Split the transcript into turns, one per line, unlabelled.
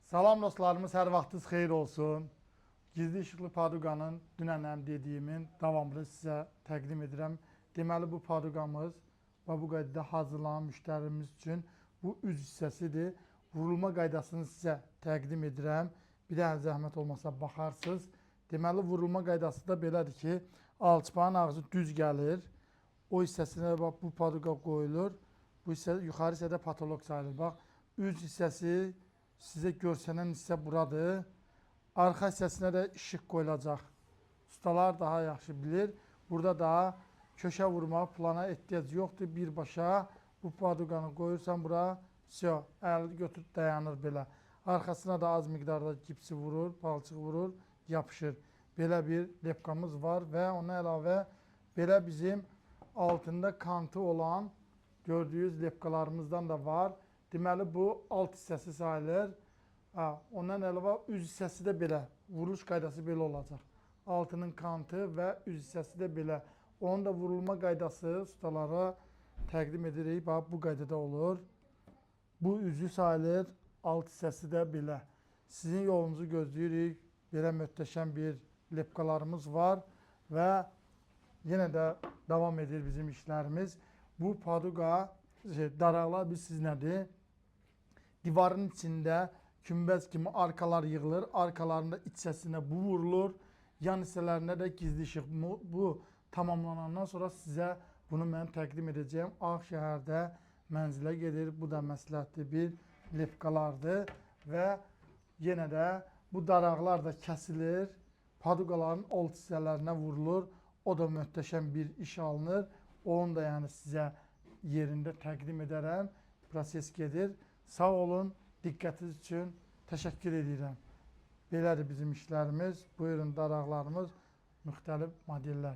Salam dostlarımız, hər vaxtınız xeyir olsun. Gizli işıqlı paduqanın dünənəm dediyimin davamını sizə təqdim edirəm. Deməli, bu paduqamız və bu qaydada hazırlanan müştərimiz üçün bu üz hissəsidir. Vurulma qaydasını sizə təqdim edirəm. Bir də zəhmət olmasa baxarsınız. Deməli, vurulma qaydası da belədir ki, alçıpanın ağzı düz gəlir. O hissəsinə bax, bu paduqa qoyulur. Bu hissə yuxarı hissədə patolog sayılır. Bax, üz hissəsi sizə görsənən hissə buradır. Arxa hissəsinə də işıq qoyulacaq. Ustalar daha yaxşı bilir. Burada da köşə vurma plana ehtiyac yoxdur. Birbaşa bu paduqanı qoyursan bura, əli götürüb dayanır belə. Arxasına da az miqdarda gipsi vurur, palçıq vurur, yapışır. Belə bir lepkamız var və ona əlavə belə bizim altında kantı olan gördüyünüz lepkalarımızdan da var. Deməli, bu alt hissəsi sayılır. Ondan əlavə üz hissəsi də belə, vuruş qaydası belə olacaq. Altının kantı və üz hissəsi də belə. Onun da vurulma qaydası ustalara təqdim edirik. Bax, bu qaydada olur. Bu üzü sayılır, alt hissəsi də belə. Sizin yolunuzu gözləyirik. Belə möhtəşəm bir lepkalarımız var və yenə də davam edir bizim işlərimiz. Bu paduqa, daraqlar bilirsiniz nədir? Divarın içində kümbəz kimi arkalar yığılır. Arkalarında iç hissəsinə bu vurulur. Yan hissələrində də gizli işıq. Bu tamamlanandan sonra sizə bunu mən təqdim edəcəyim. Ağşəhərdə mənzilə gedir. Bu da məsləhətli bir lepkalardır. Və yenə də bu daraqlar da kəsilir. Paduqaların alt hissələrinə vurulur. O da möhtəşəm bir iş alınır. Onu da yəni sizə yerində təqdim edərəm. Proses gedir. Sağ olun, diqqətiniz üçün təşəkkür edirəm. Belədir bizim işlərimiz. Buyurun, daraqlarımız, müxtəlif modellər.